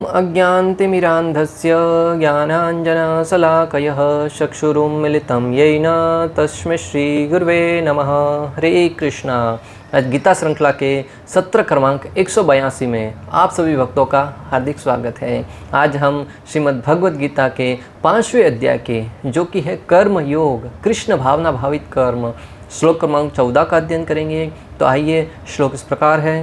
अज्ञानतिमिरान्धस्य ज्ञानाञ्जनशलाकयः चक्षुरुन्मिलितं येन तस्मै श्रीगुरुवे नमः। हरे कृष्णा। आज गीता श्रृंखला के सत्र क्रमांक 182 में आप सभी भक्तों का हार्दिक स्वागत है। आज हम श्रीमद् भगवद गीता के 5वें अध्याय के जो कि है कर्म योग, कृष्ण भावना भावित कर्म, श्लोक क्रमांक 14 का अध्ययन करेंगे। तो आइए, श्लोक इस प्रकार है।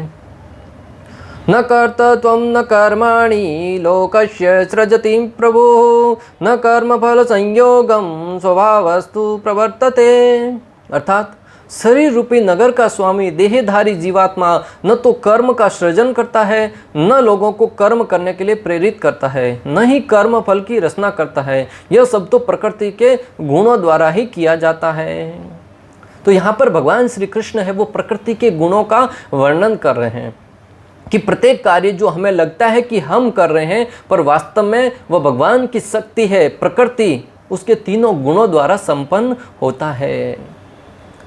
न कर्तृत्वं न कर्माणि लोकस्य सृजति प्रभुः न कर्मफल संयोगम स्वभावस्तु प्रवर्तते। अर्थात शरीर रूपी नगर का स्वामी देहधारी जीवात्मा न तो कर्म का सृजन करता है, न लोगों को कर्म करने के लिए प्रेरित करता है, न ही कर्म फल की रचना करता है। यह सब तो प्रकृति के गुणों द्वारा ही किया जाता है। तो यहाँ पर भगवान श्री कृष्ण है वो प्रकृति के गुणों का वर्णन कर रहे हैं कि प्रत्येक कार्य जो हमें लगता है कि हम कर रहे हैं, पर वास्तव में वह भगवान की शक्ति है, प्रकृति उसके तीनों गुणों द्वारा संपन्न होता है।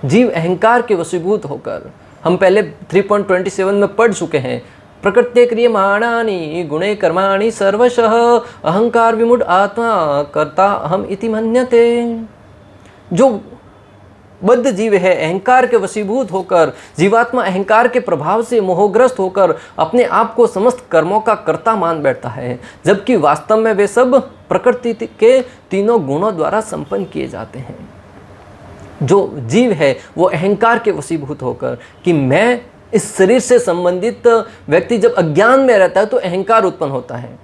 जीव अहंकार के वशीभूत होकर, हम पहले 3.27 में पढ़ चुके हैं, प्रकृत्य क्रियमाणानि गुणे कर्माणि सर्वशः अहंकार विमूढ़ आत्मा कर्ता अहम इति मन्यते। जो बद्ध जीव है, अहंकार के वशीभूत होकर, जीवात्मा अहंकार के प्रभाव से मोहग्रस्त होकर अपने आप को समस्त कर्मों का कर्ता मान बैठता है, जबकि वास्तव में वे सब प्रकृति के तीनों गुणों द्वारा संपन्न किए जाते हैं। जो जीव है वो अहंकार के वशीभूत होकर कि मैं इस शरीर से संबंधित व्यक्ति जब अज्ञान में रहता है तो अहंकार उत्पन्न होता है।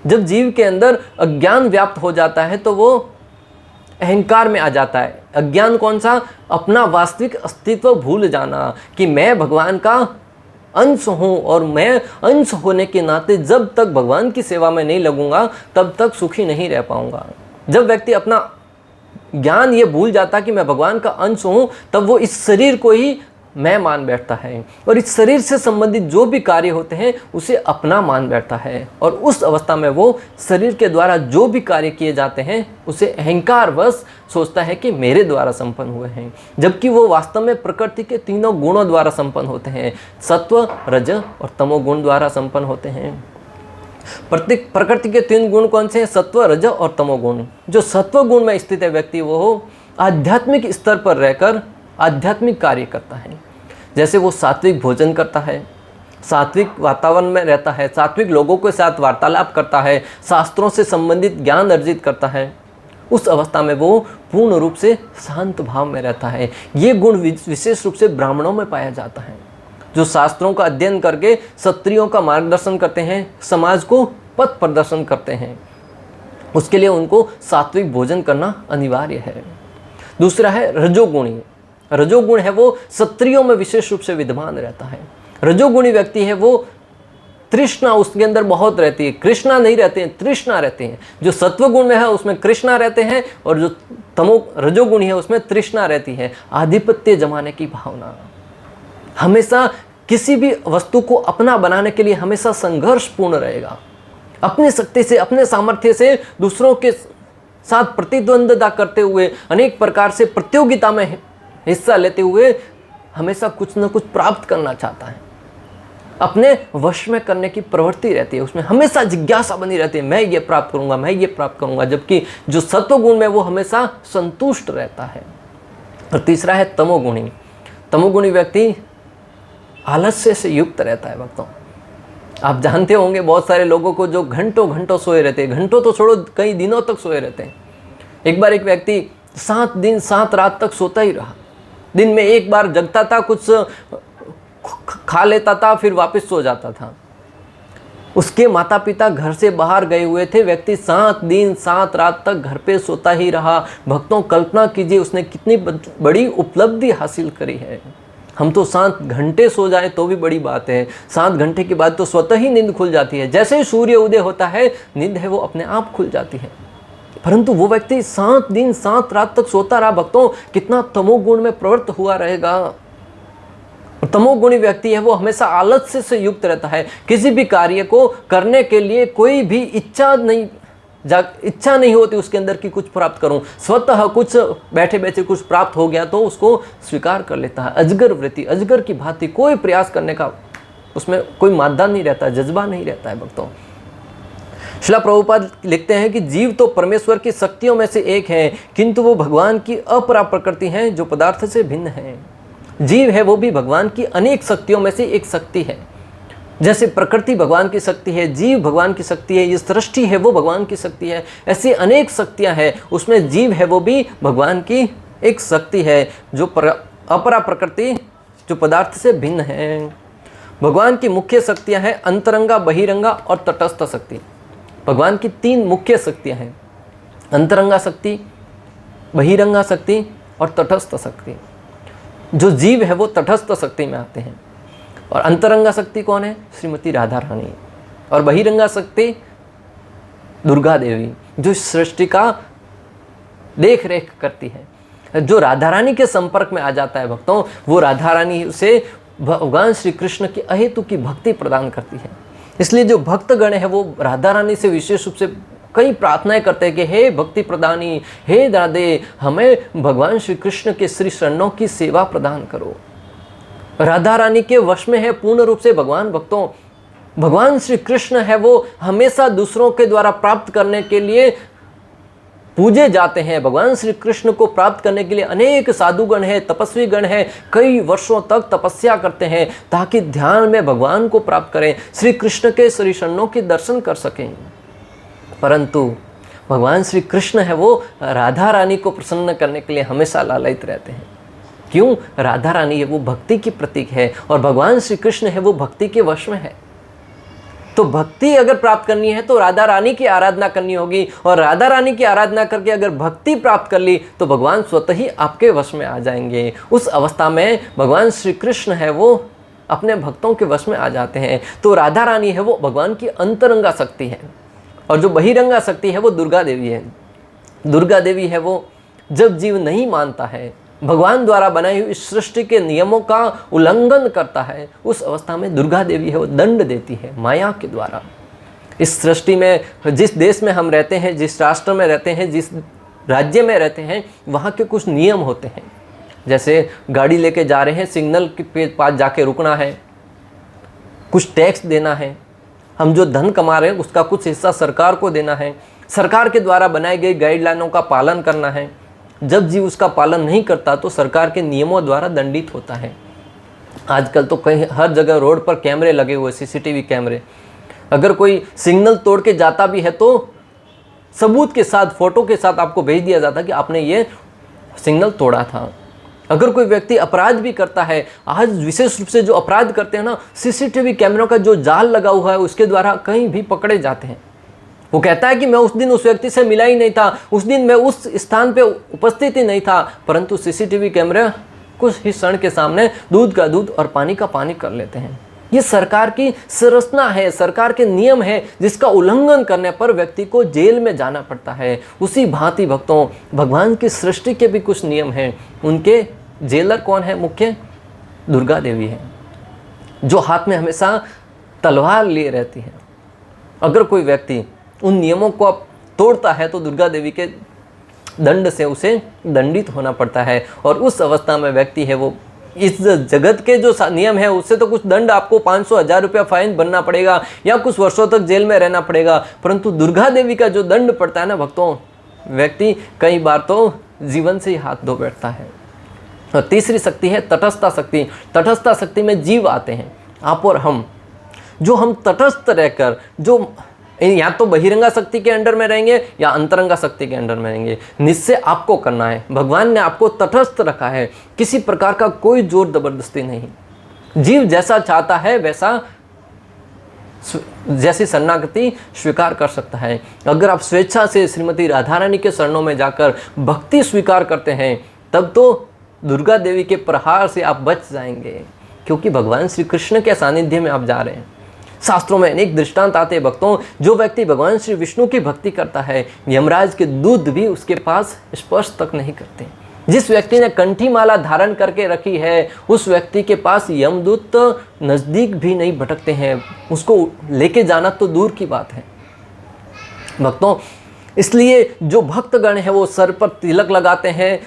जब जीव के अंदर अज्ञान व्याप्त हो जाता है तो वो अहंकार में आ जाता है। अज्ञान कौन सा? अपना वास्तविक अस्तित्व भूल जाना कि मैं भगवान का अंश हूँ, और मैं अंश होने के नाते जब तक भगवान की सेवा में नहीं लगूंगा तब तक सुखी नहीं रह पाऊंगा। जब व्यक्ति अपना ज्ञान ये भूल जाता कि मैं भगवान का अंश हूँ, तब वो इस शरीर को ही मैं मान बैठता है, और इस शरीर से संबंधित जो भी कार्य होते हैं उसे अपना मान बैठता है, और उस अवस्था में वो शरीर के द्वारा जो भी कार्य किए जाते हैं उसे अहंकारवश सोचता है कि मेरे द्वारा संपन्न हुए हैं, जबकि वो वास्तव में प्रकृति के तीनों गुणों द्वारा संपन्न होते हैं। सत्व, रज और तमोगुण द्वारा संपन्न होते हैं। प्रकृति के तीन गुण कौन से हैं? सत्व, रज और तमोगुण। जो सत्व गुण में स्थित है व्यक्ति, वो आध्यात्मिक स्तर पर रहकर आध्यात्मिक कार्य करता है। जैसे वो सात्विक भोजन करता है, सात्विक वातावरण में रहता है, सात्विक लोगों के साथ वार्तालाप करता है, शास्त्रों से संबंधित ज्ञान अर्जित करता है, उस अवस्था में वो पूर्ण रूप से शांत भाव में रहता है। ये गुण विशेष रूप से ब्राह्मणों में पाया जाता है, जो शास्त्रों का अध्ययन करके क्षत्रियों का मार्गदर्शन करते हैं, समाज को पथ प्रदर्शन करते हैं। उसके लिए उनको सात्विक भोजन करना अनिवार्य है। दूसरा है रजोगुणी। रजोगुण है वो क्षत्रियों में विशेष रूप से विद्यमान रहता है। रजोगुणी व्यक्ति है वो तृष्णा उसके अंदर बहुत रहती है, कृष्णा नहीं रहते हैं, तृष्णा रहते हैं। जो सत्वगुण में है उसमें कृष्णा रहते हैं, और जो रजोगुणी है उसमें तृष्णा रहती है, आधिपत्य जमाने की भावना। हमेशा किसी भी वस्तु को अपना बनाने के लिए हमेशा संघर्षपूर्ण रहेगा। अपनी शक्ति से, अपने सामर्थ्य से दूसरों के साथ प्रतिद्वंद्विता करते हुए, अनेक प्रकार से प्रतियोगिता में हिस्सा लेते हुए हमेशा कुछ न कुछ प्राप्त करना चाहता है। अपने वश में करने की प्रवृत्ति रहती है, उसमें हमेशा जिज्ञासा बनी रहती है, मैं ये प्राप्त करूंगा, मैं ये प्राप्त करूंगा। जबकि जो सत्वगुण में वो हमेशा संतुष्ट रहता है। और तीसरा है तमोगुणी। तमोगुणी व्यक्ति आलस्य से युक्त रहता है। भक्तों, आप जानते होंगे बहुत सारे लोगों को जो घंटों घंटों सोए रहते हैं, घंटों तो छोड़ो कई दिनों तक सोए रहते हैं। एक बार एक व्यक्ति 7 दिन 7 रात तक सोता ही रहा। दिन में एक बार जगता था, कुछ खा लेता था, फिर वापस सो जाता था। उसके माता पिता घर से बाहर गए हुए थे, व्यक्ति 7 दिन 7 रात तक घर पे सोता ही रहा। भक्तों, कल्पना कीजिए उसने कितनी बड़ी उपलब्धि हासिल करी है। हम तो 7 घंटे सो जाए तो भी बड़ी बात है, 7 घंटे के बाद तो स्वतः ही नींद खुल जाती है। जैसे ही सूर्य उदय होता है, नींद है वो अपने आप खुल जाती है। परंतु वो व्यक्ति 7 दिन 7 रात तक सोता रहा। भक्तों, कितना तमोगुण में प्रवृत्त हुआ रहेगा। तमोगुणी व्यक्ति है वो हमेशा आलस्य से युक्त रहता है। किसी भी कार्य को करने के लिए कोई भी इच्छा नहीं होती उसके अंदर कि कुछ प्राप्त करूं। स्वतः कुछ बैठे बैठे कुछ प्राप्त हो गया तो उसको स्वीकार कर लेता है। अजगर वृत्ति, अजगर की भांति कोई प्रयास करने का उसमें कोई मादा नहीं रहता, जज्बा नहीं रहता है भक्तों। श्रील प्रभुपाद लिखते हैं कि जीव तो परमेश्वर की शक्तियों में से एक है, किंतु वो भगवान की अपरा प्रकृति हैं जो पदार्थ से भिन्न है। जीव है वो भी भगवान की अनेक शक्तियों में से एक शक्ति है। जैसे प्रकृति भगवान की शक्ति है, जीव भगवान की शक्ति है, ये सृष्टि है वो भगवान की शक्ति है, ऐसी अनेक शक्तियां हैं, उसमें जीव है वो भी भगवान की एक शक्ति है जो अपरा प्रकृति जो पदार्थ से भिन्न है। भगवान की मुख्य शक्तियां हैं अंतरंगा, बहिरंगा और तटस्थ शक्ति। भगवान की 3 मुख्य शक्तियां हैं, अंतरंगा शक्ति, बहिरंगा शक्ति और तटस्थ शक्ति। जो जीव है वो तटस्थ शक्ति में आते हैं। और अंतरंगा शक्ति कौन है? श्रीमती राधा रानी। और बहिरंगा शक्ति दुर्गा देवी, जो सृष्टि का देख रेख करती है। जो राधा रानी के संपर्क में आ जाता है भक्तों, वो राधा रानी उसे भगवान श्री कृष्ण की अहेतु की भक्ति प्रदान करती है। इसलिए जो भक्तगण है वो राधा रानी से विशेष रूप से कई प्रार्थनाएं करते हैं कि हे भक्ति प्रदानी, हे राधे, हमें भगवान श्री कृष्ण के श्री चरणों की सेवा प्रदान करो। राधा रानी के वश में है पूर्ण रूप से भगवान। भक्तों, भगवान श्री कृष्ण है वो हमेशा दूसरों के द्वारा प्राप्त करने के लिए पूजे जाते हैं। भगवान श्री कृष्ण को प्राप्त करने के लिए अनेक साधुगण हैं, तपस्वी गण हैं, कई वर्षों तक तपस्या करते हैं ताकि ध्यान में भगवान को प्राप्त करें, श्री कृष्ण के श्री चरणों के दर्शन कर सकें। परंतु भगवान श्री कृष्ण है वो राधा रानी को प्रसन्न करने के लिए हमेशा लालायित रहते हैं। क्यों? राधा रानी है वो भक्ति की प्रतीक है और भगवान श्री कृष्ण है वो भक्ति के वश में है। तो भक्ति अगर प्राप्त करनी है तो राधा रानी की आराधना करनी होगी, और राधा रानी की आराधना करके अगर भक्ति प्राप्त कर ली तो भगवान स्वतः ही आपके वश में आ जाएंगे। उस अवस्था में भगवान श्री कृष्ण है वो अपने भक्तों के वश में आ जाते हैं। तो राधा रानी है वो भगवान की अंतरंगा शक्ति है, और जो बहिरंगा शक्ति है वो दुर्गा देवी है। दुर्गा देवी है वो जब जीव नहीं मानता है, भगवान द्वारा बनाई हुई इस सृष्टि के नियमों का उल्लंघन करता है, उस अवस्था में दुर्गा देवी है वो दंड देती है माया के द्वारा। इस सृष्टि में जिस देश में हम रहते हैं, जिस राष्ट्र में रहते हैं, जिस राज्य में रहते हैं, वहाँ के कुछ नियम होते हैं। जैसे गाड़ी लेके जा रहे हैं, सिग्नल के पास जाके रुकना है, कुछ टैक्स देना है, हम जो धन कमा रहे हैं उसका कुछ हिस्सा सरकार को देना है, सरकार के द्वारा बनाई गई गाइडलाइनों का पालन करना है। जब जीव उसका पालन नहीं करता तो सरकार के नियमों द्वारा दंडित होता है। आजकल तो कहीं हर जगह रोड पर कैमरे लगे हुए, सीसीटीवी कैमरे। अगर कोई सिग्नल तोड़ के जाता भी है तो सबूत के साथ, फोटो के साथ आपको भेज दिया जाता कि आपने ये सिग्नल तोड़ा था। अगर कोई व्यक्ति अपराध भी करता है, आज विशेष रूप से जो अपराध करते हैं ना, सीसीटीवी कैमरों का जो जाल लगा हुआ है उसके द्वारा कहीं भी पकड़े जाते हैं। वो कहता है कि मैं उस दिन उस व्यक्ति से मिला ही नहीं था, उस दिन मैं उस स्थान पे उपस्थित ही नहीं था, परंतु सीसीटीवी कैमरे कुछ ही क्षण के सामने दूध का दूध और पानी का पानी कर लेते हैं। ये सरकार की संरचना है, सरकार के नियम है, जिसका उल्लंघन करने पर व्यक्ति को जेल में जाना पड़ता है। उसी भांति भक्तों, भगवान की सृष्टि के भी कुछ नियम हैं। उनके जेलर कौन है? मुख्य दुर्गा देवी है, जो हाथ में हमेशा तलवार लिए रहती है। अगर कोई व्यक्ति उन नियमों को तोड़ता है तो दुर्गा देवी के दंड से उसे दंडित होना पड़ता है। और उस अवस्था में व्यक्ति है वो इस जगत के जो नियम है उससे तो कुछ दंड, आपको 500-1000 रुपया फाइन भरना पड़ेगा या कुछ वर्षों तक जेल में रहना पड़ेगा, परंतु दुर्गा देवी का जो दंड पड़ता है ना भक्तों, व्यक्ति कई बार तो जीवन से ही हाथ धो बैठता है। और तीसरी शक्ति है तटस्था शक्ति। तटस्था शक्ति में जीव आते हैं, आप और हम। जो हम तटस्थ रहकर, जो या तो बहिरंगा शक्ति के अंडर में रहेंगे या अंतरंगा शक्ति के अंडर में रहेंगे, निश्चय आपको करना है। भगवान ने आपको तटस्थ रखा है, किसी प्रकार का कोई जोर जबरदस्ती नहीं। जीव जैसा चाहता है वैसा, जैसी शरणागति स्वीकार कर सकता है। अगर आप स्वेच्छा से श्रीमती राधा रानी के शरणों में जाकर भक्ति स्वीकार करते हैं, तब तो दुर्गा देवी के प्रहार से आप बच जाएंगे, क्योंकि भगवान श्री कृष्ण के सानिध्य में आप जा रहे हैं। शास्त्रों में अनेक दृष्टांत आते हैं भक्तों। जो व्यक्ति भगवान श्री विष्णु की भक्ति करता है, यमराज के दूत भी उसके पास स्पर्श तक नहीं करते। जिस व्यक्ति ने कंठी माला धारण करके रखी है, उस व्यक्ति के पास यमदूत नज़दीक भी नहीं भटकते हैं, उसको लेके जाना तो दूर की बात है भक्तों। इसलिए जो भक्तगण है वो सर पर तिलक लगाते हैं,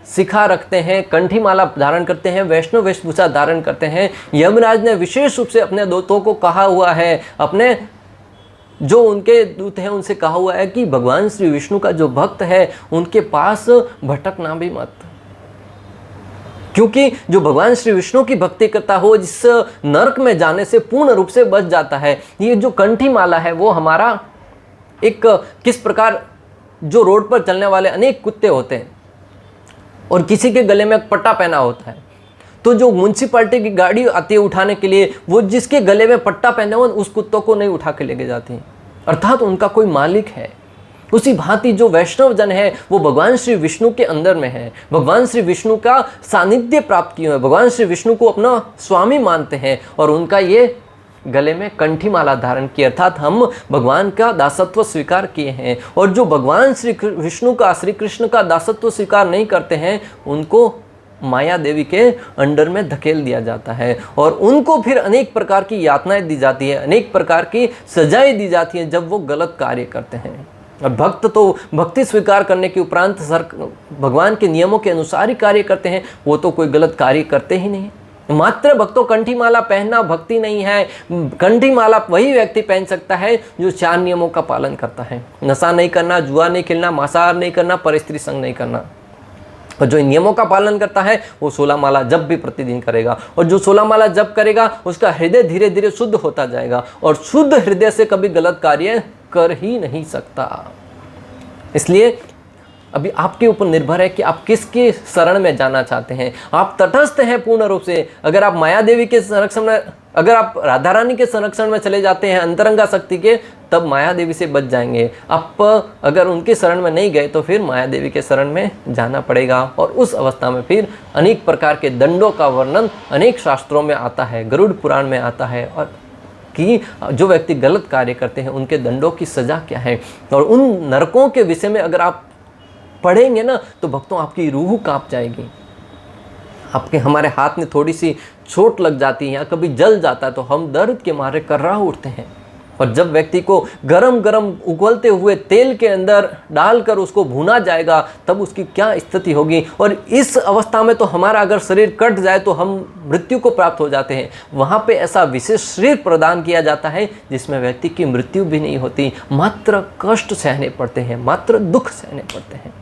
शिखा रखते हैं, कंठी माला धारण करते हैं, वैष्णव वेशभूषा धारण करते हैं। यमराज ने विशेष रूप से अपने दूतों को कहा हुआ है, अपने जो उनके दूत हैं उनसे कहा हुआ है कि भगवान श्री विष्णु का जो भक्त है उनके पास भटकना भी मत, क्योंकि जो भगवान श्री विष्णु की भक्ति करता हो जिस नरक में जाने से पूर्ण रूप से बच जाता है। ये जो कंठी माला है वो हमारा एक किस प्रकार जो रोड पर चलने वाले अनेक कुत्ते होते हैं और किसी के गले में एक पट्टा पहना होता है, तो जो म्युनिसिपैलिटी की गाड़ी आती है उठाने के लिए, वो जिसके गले में पट्टा पहना हुआ उस कुत्तों को नहीं उठा के लेके जाती, अर्थात उनका कोई मालिक है। उसी भांति जो वैष्णव जन है वो भगवान श्री विष्णु के अंदर में है, भगवान श्री विष्णु का सानिध्य प्राप्त किए हैं, भगवान श्री विष्णु को अपना स्वामी मानते हैं और उनका ये गले में कंठी माला धारण की, अर्थात हम भगवान का दासत्व स्वीकार किए हैं। और जो भगवान श्री विष्णु का, श्री कृष्ण का दासत्व स्वीकार नहीं करते हैं उनको माया देवी के अंडर में धकेल दिया जाता है और उनको फिर अनेक प्रकार की यातनाएं दी जाती है, अनेक प्रकार की सजाएं दी जाती हैं जब वो गलत कार्य करते हैं। और भक्त तो भक्ति स्वीकार करने के उपरांत भगवान के नियमों के अनुसार ही कार्य करते हैं, वो तो कोई गलत कार्य करते ही नहीं। मात्र भक्तों कंठी माला पहनना भक्ति नहीं है। कंठी माला वही व्यक्ति पहन सकता है जो 4 नियमों का पालन करता है। नशा नहीं करना, जुआ नहीं खेलना, मांसाहार नहीं करना, परस्त्री संग नहीं करना। और जो इन नियमों का पालन करता है वो 16 माला जप भी प्रतिदिन करेगा और जो 16 माला जप करेगा उसका हृदय धीरे धीरे शुद्ध होता जाएगा और शुद्ध हृदय से कभी गलत कार्य कर ही नहीं सकता। इसलिए अभी आपके ऊपर निर्भर है कि आप किसके शरण में जाना चाहते हैं। आप तटस्थ हैं पूर्ण रूप से। अगर आप माया देवी के संरक्षण में, अगर आप राधा रानी के संरक्षण में चले जाते हैं अंतरंगा शक्ति के, तब माया देवी से बच जाएंगे। आप अगर उनके शरण में नहीं गए तो फिर माया देवी के शरण में जाना पड़ेगा और उस अवस्था में फिर अनेक प्रकार के दंडों का वर्णन अनेक शास्त्रों में आता है, गरुड़ पुराण में आता है, और कि जो व्यक्ति गलत कार्य करते हैं उनके दंडों की सजा क्या है। और उन नरकों के विषय में अगर आप पढ़ेंगे ना तो भक्तों आपकी रूह कांप जाएगी। आपके हमारे हाथ में थोड़ी सी चोट लग जाती है या कभी जल जाता है तो हम दर्द के मारे कर्रा उठते हैं। और जब व्यक्ति को गरम गरम उगलते हुए तेल के अंदर डालकर उसको भुना जाएगा तब उसकी क्या स्थिति होगी। और इस अवस्था में तो हमारा अगर शरीर कट जाए तो हम मृत्यु को प्राप्त हो जाते हैं। वहाँ पे ऐसा विशेष शरीर प्रदान किया जाता है जिसमें व्यक्ति की मृत्यु भी नहीं होती, मात्र कष्ट सहने पड़ते हैं, मात्र दुख सहने पड़ते हैं।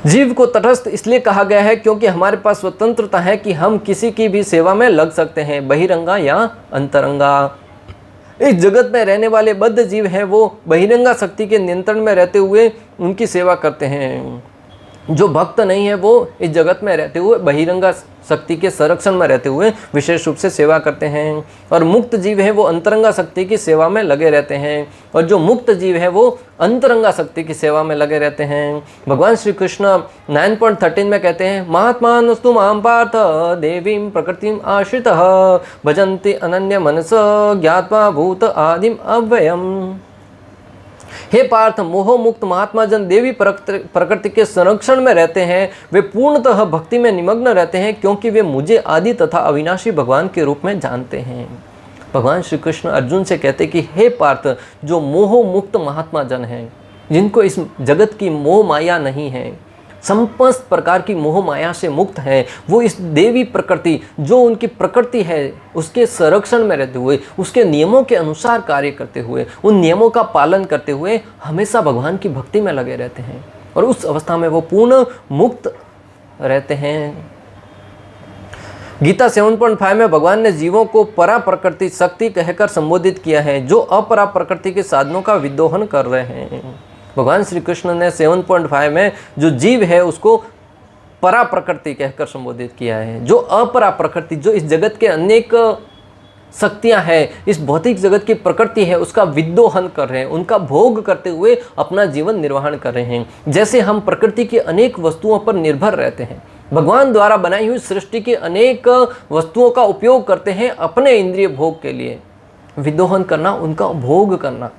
जीव को तटस्थ इसलिए कहा गया है क्योंकि हमारे पास स्वतंत्रता है कि हम किसी की भी सेवा में लग सकते हैं, बहिरंगा या अंतरंगा। इस जगत में रहने वाले बद्ध जीव हैं वो बहिरंगा शक्ति के नियंत्रण में रहते हुए उनकी सेवा करते हैं। जो भक्त नहीं है वो इस जगत में रहते हुए बहिरंगा शक्ति के संरक्षण में रहते हुए विशेष रूप से सेवा करते हैं। और मुक्त जीव है वो अंतरंगा शक्ति की सेवा में लगे रहते हैं। और जो मुक्त जीव है वो अंतरंगा शक्ति की सेवा में लगे रहते हैं। भगवान श्री कृष्ण 9.13 में कहते हैं, महात्मानस्तु मां पार्थ देवीं प्रकृतिम आश्रितः भजन्ति अनन्य मनस ज्ञात्वा भूत आदिम अव्ययम्। हे पार्थ, मोह मुक्त महात्मा जन देवी प्रकृति के संरक्षण में रहते हैं। वे पूर्णतः भक्ति में निमग्न रहते हैं क्योंकि वे मुझे आदि तथा अविनाशी भगवान के रूप में जानते हैं। भगवान श्री कृष्ण अर्जुन से कहते कि हे पार्थ, जो मोह मुक्त महात्मा जन हैं, जिनको इस जगत की मोह माया नहीं है, समस्त प्रकार की मोह माया से मुक्त है, वो इस देवी प्रकृति जो उनकी प्रकृति है उसके संरक्षण में रहते हुए, उसके नियमों के अनुसार कार्य करते हुए, उन नियमों का पालन करते हुए हमेशा भगवान की भक्ति में लगे रहते हैं और उस अवस्था में वो पूर्ण मुक्त रहते हैं। गीता 7.5 में भगवान ने जीवों को परा प्रकृति शक्ति कहकर संबोधित किया है जो अपरा प्रकृति के साधनों का विद्रोहन कर रहे हैं। भगवान श्री कृष्ण ने 7.5 में जो जीव है उसको परा प्रकृति कहकर संबोधित किया है। जो अपरा प्रकृति, जो इस जगत के अनेक शक्तियां हैं, इस भौतिक जगत की प्रकृति है, उसका विद्रोहन कर रहे हैं, उनका भोग करते हुए अपना जीवन निर्वाहन कर रहे हैं। जैसे हम प्रकृति की अनेक वस्तुओं पर निर्भर रहते हैं, भगवान द्वारा बनाई हुई सृष्टि की अनेक वस्तुओं का उपयोग करते हैं अपने इंद्रिय भोग के लिए। विद्रोहन करना, उनका भोग करना,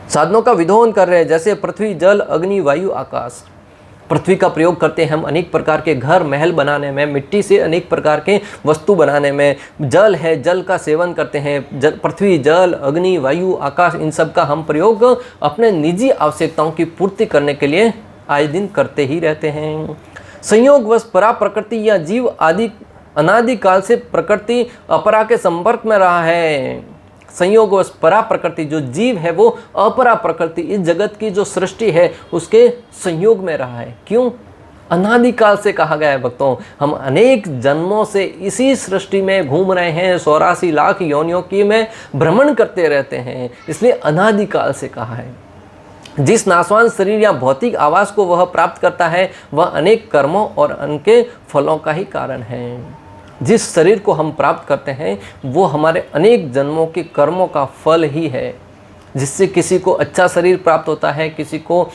साधनों का विद्रोहन कर रहे हैं। जैसे पृथ्वी, जल, अग्नि, वायु, आकाश। पृथ्वी का प्रयोग करते हैं हम अनेक प्रकार के घर महल बनाने में, मिट्टी से अनेक प्रकार के वस्तु बनाने में। जल है, जल का सेवन करते हैं। पृथ्वी, जल, अग्नि, वायु, आकाश, इन सब का हम प्रयोग अपने निजी आवश्यकताओं की पूर्ति करने के लिए आए दिन करते ही रहते हैं। संयोगवश परा प्रकृति या जीव आदि अनादि काल से प्रकृति अपरा के संपर्क में रहा है। संयोगवश परा प्रकृति, जो जीव है वो अपरा प्रकृति, इस जगत की जो सृष्टि है उसके संयोग में रहा है। क्यों? अनादिकाल से कहा गया है भक्तों, हम अनेक जन्मों से इसी सृष्टि में घूम रहे हैं, 84 लाख योनियों की में भ्रमण करते रहते हैं, इसलिए अनादिकाल से कहा है। जिस नाशवान शरीर या भौतिक आवास को वह प्राप्त करता है वह अनेक कर्मों और उनके फलों का ही कारण है। जिस शरीर को हम प्राप्त करते हैं वो हमारे अनेक जन्मों के कर्मों का फल ही है, जिससे किसी को अच्छा शरीर प्राप्त होता है, किसी को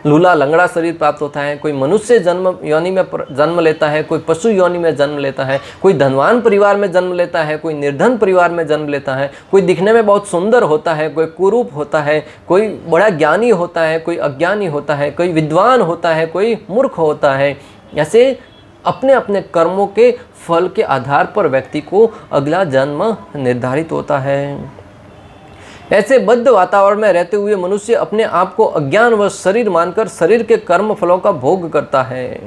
लूला लंगड़ा शरीर प्राप्त होता है, कोई मनुष्य जन्म योनि में जन्म लेता है, कोई पशु योनि में जन्म लेता है, कोई धनवान परिवार में जन्म लेता है, कोई निर्धन परिवार में जन्म लेता है, कोई दिखने में बहुत सुंदर होता है, कोई कुरूप होता है, कोई बड़ा ज्ञानी होता है, कोई अज्ञानी होता है, कोई विद्वान होता है, कोई मूर्ख होता है। ऐसे अपने अपने कर्मों के फल के आधार पर व्यक्ति को अगला जन्म निर्धारित होता है। ऐसे बद्ध वातावरण में रहते हुए मनुष्य अपने आप को अज्ञान व शरीर मानकर शरीर के कर्म फलों का भोग करता है।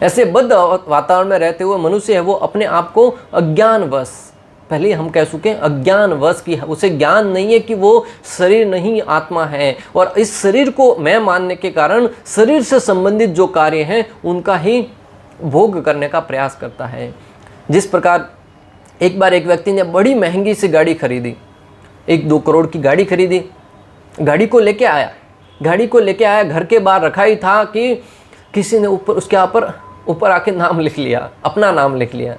ऐसे बद्ध वातावरण में रहते हुए मनुष्य है वो अपने आप को अज्ञानवश, पहले हम कह चुके हैं अज्ञानवश की, उसे ज्ञान नहीं है कि वो शरीर नहीं आत्मा है, और इस शरीर को मैं मानने के कारण शरीर से संबंधित जो कार्य हैं उनका ही भोग करने का प्रयास करता है। जिस प्रकार एक बार एक व्यक्ति ने बड़ी महंगी सी गाड़ी खरीदी, 1-2 करोड़ की गाड़ी खरीदी, गाड़ी को लेके आया, घर के बाहर रखा ही था कि किसी ने उसके ऊपर आके नाम लिख लिया, अपना नाम लिख लिया।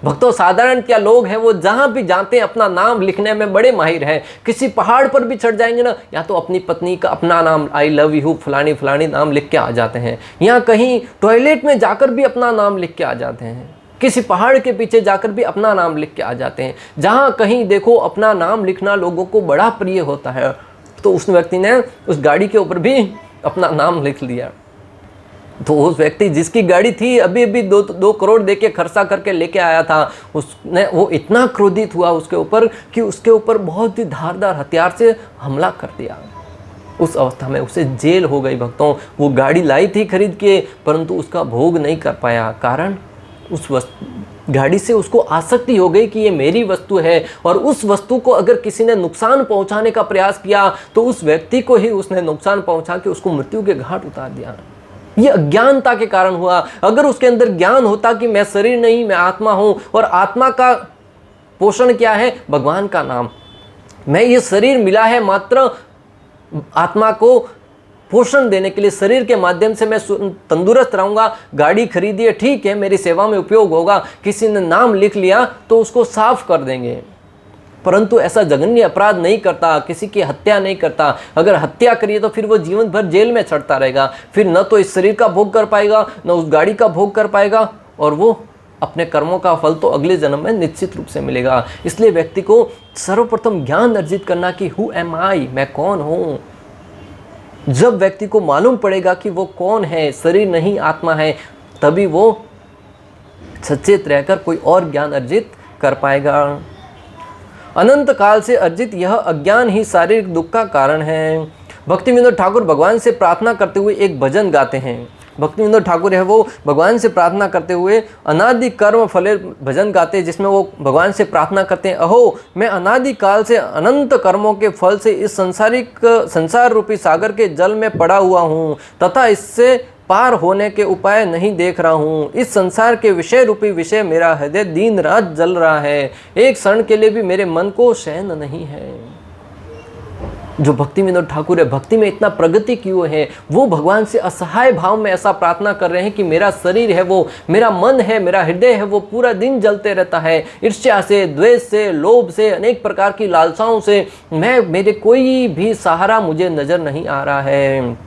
भक्तों, साधारण क्या लोग हैं वो जहाँ भी जाते हैं अपना नाम लिखने में बड़े माहिर हैं। किसी पहाड़ पर भी चढ़ जाएंगे ना, या तो अपनी पत्नी का अपना नाम, आई लव यू फलानी फलानी नाम लिख के आ जाते हैं, या कहीं टॉयलेट में जाकर भी अपना नाम लिख के आ जाते हैं, किसी पहाड़ के पीछे जाकर भी अपना नाम लिख के आ जाते हैं। जहाँ कहीं देखो अपना नाम लिखना लोगों को बड़ा प्रिय होता है। तो उस व्यक्ति ने उस गाड़ी के ऊपर भी अपना नाम लिख लिया। तो उस व्यक्ति जिसकी गाड़ी थी अभी 2 करोड़ दे के खर्चा करके लेके आया था, वो इतना क्रोधित हुआ उसके ऊपर कि उसके ऊपर बहुत ही धारदार हथियार से हमला कर दिया। उस अवस्था में उसे जेल हो गई। भक्तों, वो गाड़ी लाई थी खरीद के, परंतु उसका भोग नहीं कर पाया। कारण उस गाड़ी से उसको आसक्ति हो गई कि ये मेरी वस्तु है, और उस वस्तु को अगर किसी ने नुकसान पहुंचाने का प्रयास किया तो उस व्यक्ति को ही उसने नुकसान पहुंचा के उसको मृत्यु के घाट उतार दिया। ये अज्ञानता के कारण हुआ। अगर उसके अंदर ज्ञान होता कि मैं शरीर नहीं, मैं आत्मा हूं, और आत्मा का पोषण क्या है? भगवान का नाम। मैं ये शरीर मिला है मात्र आत्मा को पोषण देने के लिए, शरीर के माध्यम से मैं तंदुरुस्त रहूंगा। गाड़ी खरीदी है, ठीक है, मेरी सेवा में उपयोग होगा। किसी ने नाम लिख लिया तो उसको साफ कर देंगे, परंतु ऐसा जघन्य अपराध नहीं करता, किसी की हत्या नहीं करता। अगर हत्या करिए तो फिर वो जीवन भर जेल में चढ़ता रहेगा, फिर न तो इस शरीर का भोग कर पाएगा, न उस गाड़ी का भोग कर पाएगा, और वो अपने कर्मों का फल तो अगले जन्म में निश्चित रूप से मिलेगा। इसलिए व्यक्ति को सर्वप्रथम ज्ञान अर्जित करना कि हु एम आई, मैं कौन हूँ। जब व्यक्ति को मालूम पड़ेगा कि वो कौन है, शरीर नहीं आत्मा है, तभी वो सचेत रहकर कोई और ज्ञान अर्जित कर पाएगा। अनंत काल से अर्जित यह अज्ञान ही शारीरिक दुख का कारण है। भक्तिविनोद ठाकुर भगवान से प्रार्थना करते हुए एक भजन गाते हैं। भक्तिविनोद ठाकुर है वो भगवान से प्रार्थना करते हुए अनादि कर्म फले भजन गाते हैं, जिसमें वो भगवान से प्रार्थना करते हैं, अहो मैं अनादि काल से अनंत कर्मों के फल से इस संसार रूपी सागर के जल में पड़ा हुआ हूँ, तथा इससे पार होने के उपाय नहीं देख रहा हूँ। इस संसार के विषय रूपी विषय मेरा हृदय दिन रात जल रहा है, एक क्षण के लिए भी मेरे मन को शयन नहीं है। जो भक्तिविनोद ठाकुर है, भक्ति में इतना प्रगति क्यों है? वो भगवान से असहाय भाव में ऐसा प्रार्थना कर रहे हैं कि मेरा शरीर है वो, मेरा मन है, मेरा हृदय है वो पूरा दिन जलते रहता है, ईर्ष्या से, द्वेष से, लोभ से, अनेक प्रकार की लालसाओं से मेरे कोई भी सहारा मुझे नजर नहीं आ रहा है।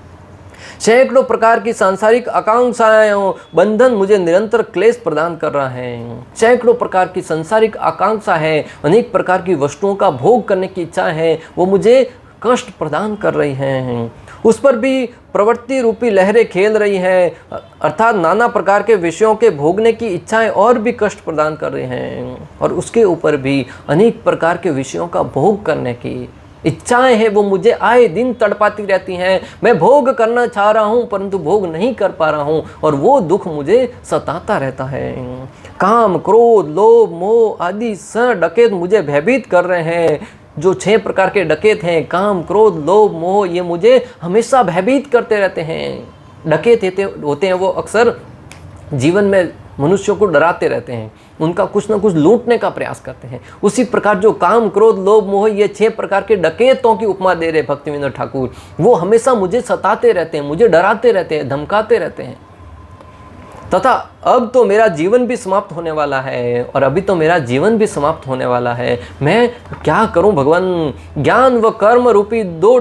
सैकड़ों प्रकार की सांसारिक आकांक्षाएं, बंधन मुझे निरंतर क्लेश प्रदान कर रहा है। सैकड़ों प्रकार की सांसारिक आकांक्षा है, अनेक प्रकार की वस्तुओं का भोग करने की इच्छा है, वो मुझे कष्ट प्रदान कर रही हैं। उस पर भी प्रवृत्ति रूपी लहरें खेल रही हैं, अर्थात नाना प्रकार के विषयों के भोगने की इच्छाएं और भी कष्ट प्रदान कर रही हैं, और उसके ऊपर भी अनेक प्रकार के विषयों का भोग करने की इच्छाएं हैं वो मुझे आए दिन तड़पाती रहती हैं। मैं भोग करना चाह रहा हूँ परंतु भोग नहीं कर पा रहा हूँ और वो दुख मुझे सताता रहता है। काम, क्रोध, लोभ, मोह आदि स डकैत मुझे भयभीत कर रहे हैं। जो 6 प्रकार के डकैत हैं, काम, क्रोध, लोभ, मोह, ये मुझे हमेशा भयभीत करते रहते हैं। डकैत होते हैं वो अक्सर जीवन में मनुष्यों को डराते रहते हैं, उनका कुछ ना कुछ लूटने का प्रयास करते हैं। उसी प्रकार जो काम, क्रोध, लोभ, मोह, ये 6 प्रकार के डकैतों की उपमा दे रहे भक्तिविनोद ठाकुर, वो हमेशा मुझे सताते रहते हैं, मुझे डराते रहते हैं, धमकाते रहते हैं। तथा अब तो मेरा जीवन भी समाप्त होने वाला है, और अभी तो मेरा जीवन भी समाप्त होने वाला है। मैं क्या करूं भगवान? ज्ञान व कर्म रूपी 2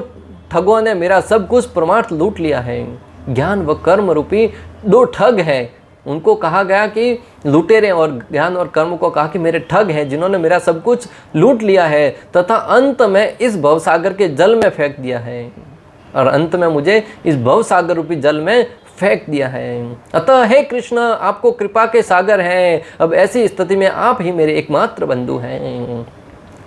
ठगों ने मेरा सब कुछ परमार्थ लूट लिया है। ज्ञान व कर्म रूपी 2 ठग हैं, उनको कहा गया कि लुटेरे, और ज्ञान और कर्म को कहा कि मेरे ठग हैं जिन्होंने मेरा सब कुछ लूट लिया है, तथा अंत में इस भवसागर के जल में फेंक दिया है, और अंत में मुझे इस भवसागर रूपी जल में फेंक दिया है। अतः हे कृष्ण, आपको कृपा के सागर हैं, अब ऐसी स्थिति में आप ही मेरे एकमात्र बंधु हैं।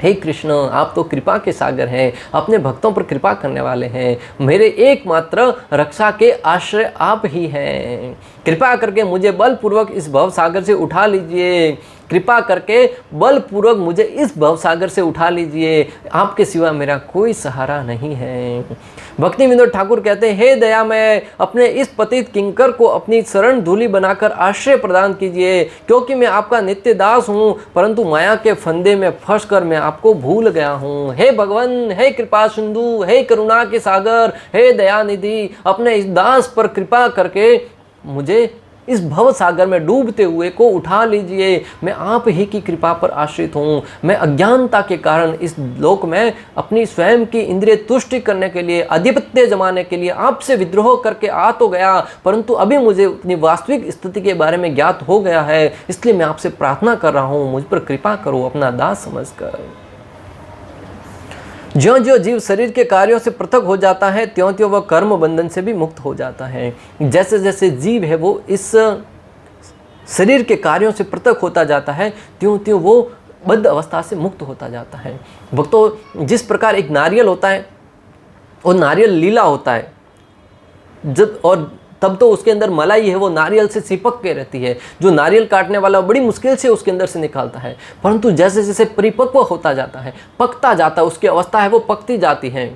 हे कृष्ण, आप तो कृपा के सागर हैं, अपने भक्तों पर कृपा करने वाले हैं, मेरे एकमात्र रक्षा के आश्रय आप ही हैं। कृपा करके मुझे बलपूर्वक इस भव सागर से उठा लीजिए, कृपा करके बलपूर्वक मुझे इस भवसागर से उठा लीजिए, आपके सिवा मेरा कोई सहारा नहीं है। भक्तिविनोद ठाकुर कहते हैं, हे दया, मैं अपने इस पतित किंकर को अपनी शरण धूलि बनाकर आश्रय प्रदान कीजिए, क्योंकि मैं आपका नित्य दास हूँ, परंतु माया के फंदे में फंसकर मैं आपको भूल गया हूँ। हे भगवान, हे कृपा सिंधु, हे करुणा के सागर, हे दयानिधि, अपने इस दास पर कृपा करके मुझे इस भव सागर में डूबते हुए को उठा लीजिए। मैं आप ही की कृपा पर आश्रित हूँ। मैं अज्ञानता के कारण इस लोक में अपनी स्वयं की इंद्रिय तुष्टि करने के लिए, आधिपत्य जमाने के लिए आपसे विद्रोह करके आ तो गया, परंतु अभी मुझे अपनी वास्तविक स्थिति के बारे में ज्ञात हो गया है, इसलिए मैं आपसे प्रार्थना कर रहा हूँ, मुझ पर कृपा करो अपना दास समझकर। ज्यों ज्यों जीव शरीर के कार्यों से पृथक हो जाता है, त्यों त्यों वह कर्म बंधन से भी मुक्त हो जाता है। जैसे जैसे जीव है वो इस शरीर के कार्यों से पृथक होता जाता है, त्यों त्यों वो बद्ध अवस्था से मुक्त होता जाता है। भक्तों, जिस प्रकार एक नारियल होता है, वो नारियल लीला होता है, जब और तब तो उसके अंदर मलाई है वो नारियल से चिपक के रहती है, जो नारियल काटने वाला बड़ी मुश्किल से उसके अंदर से निकालता है, परंतु जैसे जैसे परिपक्व होता जाता है, पकता जाता है, उसकी अवस्था है वो पकती जाती है,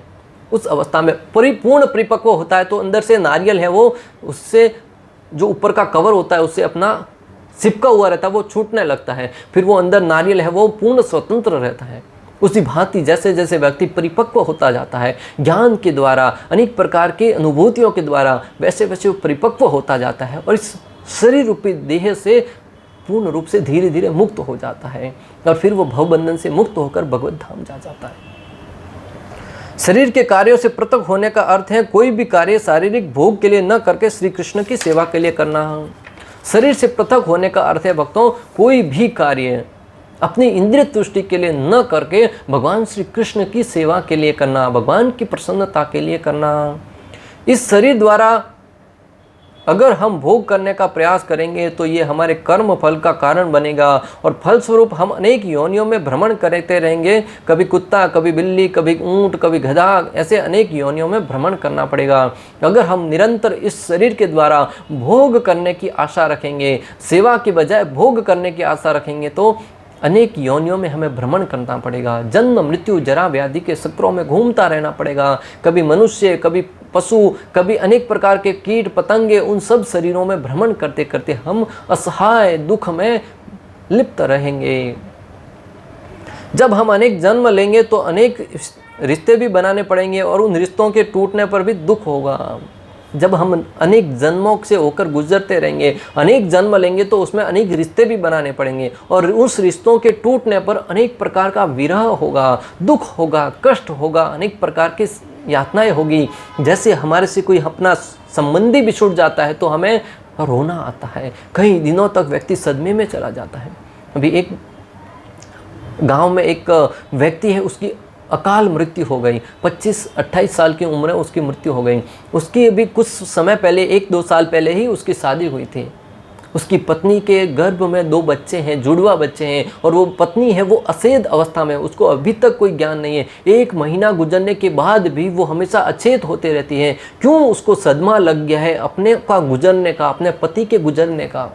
उस अवस्था में परिपूर्ण परिपक्व होता है, तो अंदर से नारियल है वो, उससे जो ऊपर का कवर होता है उससे अपना चिपका हुआ रहता है, वो छूटने लगता है, फिर वो अंदर नारियल है वो पूर्ण स्वतंत्र रहता है। उसी भांति जैसे जैसे व्यक्ति परिपक्व होता जाता है ज्ञान के द्वारा, अनेक प्रकार के अनुभूतियों के द्वारा, वैसे वैसे वो परिपक्व होता जाता है और इस शरीर रूपी देह से पूर्ण रूप से धीरे धीरे मुक्त हो जाता है, और फिर वो भवबंधन से मुक्त होकर भगवत धाम जा जाता है। शरीर के कार्यों से पृथक होने का अर्थ है कोई भी कार्य शारीरिक भोग के लिए न करके श्री कृष्ण की सेवा के लिए करना। शरीर से पृथक होने का अर्थ है भक्तों, कोई भी कार्य अपनी इंद्रिय तुष्टि के लिए न करके भगवान श्री कृष्ण की सेवा के लिए करना, भगवान की प्रसन्नता के लिए करना। इस शरीर द्वारा अगर हम भोग करने का प्रयास करेंगे तो ये हमारे कर्म फल का कारण बनेगा, और फलस्वरूप हम अनेक योनियों में भ्रमण करते रहेंगे, कभी कुत्ता, कभी बिल्ली, कभी ऊंट, कभी गधा, ऐसे अनेक योनियों में भ्रमण करना पड़ेगा। अगर हम निरंतर इस शरीर के द्वारा भोग करने की आशा रखेंगे, सेवा की बजाय भोग करने की आशा रखेंगे, तो अनेक योनियों में हमें भ्रमण करना पड़ेगा, जन्म मृत्यु जरा व्याधि के चक्रों में घूमता रहना पड़ेगा, कभी मनुष्य, कभी पशु, कभी अनेक प्रकार के कीट पतंगे, उन सब शरीरों में भ्रमण करते करते हम असहाय दुख में लिप्त रहेंगे। जब हम अनेक जन्म लेंगे तो अनेक रिश्ते भी बनाने पड़ेंगे और उन रिश्तों के टूटने पर भी दुख होगा। जब हम अनेक जन्मों से होकर गुजरते रहेंगे, अनेक जन्म लेंगे तो उसमें अनेक रिश्ते भी बनाने पड़ेंगे, और उस रिश्तों के टूटने पर अनेक प्रकार का विरह होगा, दुख होगा, कष्ट होगा, अनेक प्रकार की यातनाएं होगी। जैसे हमारे से कोई अपना संबंधी भी छूट जाता है तो हमें रोना आता है, कई दिनों तक व्यक्ति सदमे में चला जाता है। अभी एक गांव में एक व्यक्ति है, उसकी अकाल मृत्यु हो गई, 25-28 साल की उम्र में उसकी मृत्यु हो गई। उसकी अभी कुछ समय पहले, 1-2 साल पहले ही उसकी शादी हुई थी, उसकी पत्नी के गर्भ में 2 बच्चे हैं, जुड़वा बच्चे हैं, और वो पत्नी है वो अचेत अवस्था में, उसको अभी तक कोई ज्ञान नहीं है। 1 महीना गुजरने के बाद भी वो हमेशा अचेत होते रहती है। क्यों? उसको सदमा लग गया है अपने का गुजरने का, अपने पति के गुजरने का।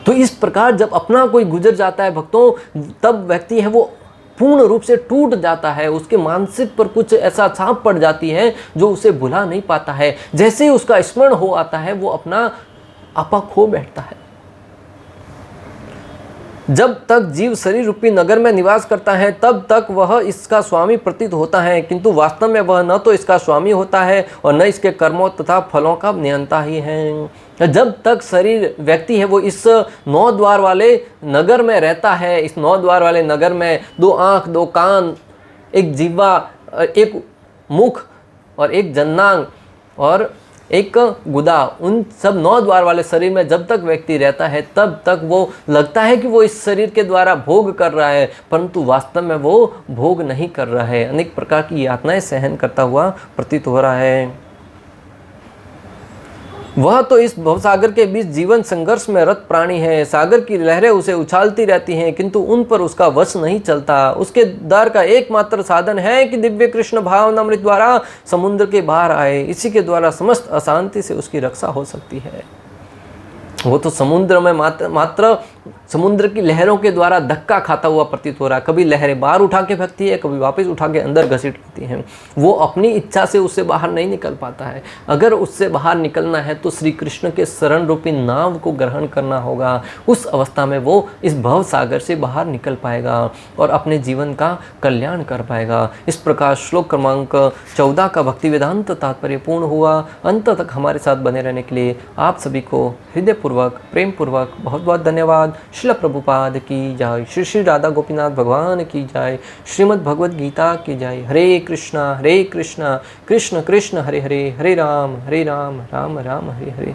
तो इस प्रकार जब अपना कोई गुजर जाता है भक्तों, तब व्यक्ति है वो पूर्ण रूप से टूट जाता है। उसके मानसिक पर कुछ ऐसा छाप पड़ जाती है जो उसे भुला नहीं पाता है। जैसे ही उसका स्मरण हो आता है वो अपना आपा खो बैठता है। जब तक जीव शरीर रूपी नगर में निवास करता है तब तक वह इसका स्वामी प्रतीत होता है, किंतु वास्तव में वह न तो इसका स्वामी होता है और न इसके कर्मों तथा फलों का नियंता ही है। जब तक शरीर व्यक्ति है वो इस 9 द्वार वाले नगर में रहता है, इस 9 द्वार वाले नगर में 2 आँख, 2 कान, 1 जिह्वा, 1 मुख और 1 जन्नांग और 1 गुदा, उन सब 9 द्वार वाले शरीर में जब तक व्यक्ति रहता है तब तक वो लगता है कि वो इस शरीर के द्वारा भोग कर रहा है, परंतु वास्तव में वो भोग नहीं कर रहा है। अनेक प्रकार की यातनाएं सहन करता हुआ प्रतीत हो रहा है। वह तो इस भवसागर के बीच जीवन संघर्ष में रत प्राणी है। सागर की लहरें उसे उछालती रहती हैं, किंतु उन पर उसका वश नहीं चलता। उसके उद्धार का एकमात्र साधन है कि दिव्य कृष्ण भावनामृत द्वारा समुद्र के बाहर आए। इसी के द्वारा समस्त अशांति से उसकी रक्षा हो सकती है। वो तो समुद्र में मात्र समुद्र की लहरों के द्वारा धक्का खाता हुआ प्रतीत हो रहा है। कभी लहरें बाहर उठा के फेंकती है, कभी वापस उठा के अंदर घसीट लेती हैं। वो अपनी इच्छा से उससे बाहर नहीं निकल पाता है। अगर उससे बाहर निकलना है तो श्री कृष्ण के शरण रूपी नाव को ग्रहण करना होगा। उस अवस्था में वो इस भव सागर से बाहर निकल पाएगा और अपने जीवन का कल्याण कर पाएगा। इस प्रकार श्लोक क्रमांक 14 का भक्ति वेदांत तात्पर्य पूर्ण हुआ। अंत तक हमारे साथ बने रहने के लिए आप सभी को हृदयपूर्वक, प्रेम पूर्वक बहुत बहुत धन्यवाद। श्रील प्रभुपाद की जय। श्री श्री राधा गोपीनाथ भगवान की जय। श्रीमद् भगवद गीता की जय। हरे कृष्णा कृष्ण कृष्ण हरे हरे, हरे राम राम राम हरे हरे।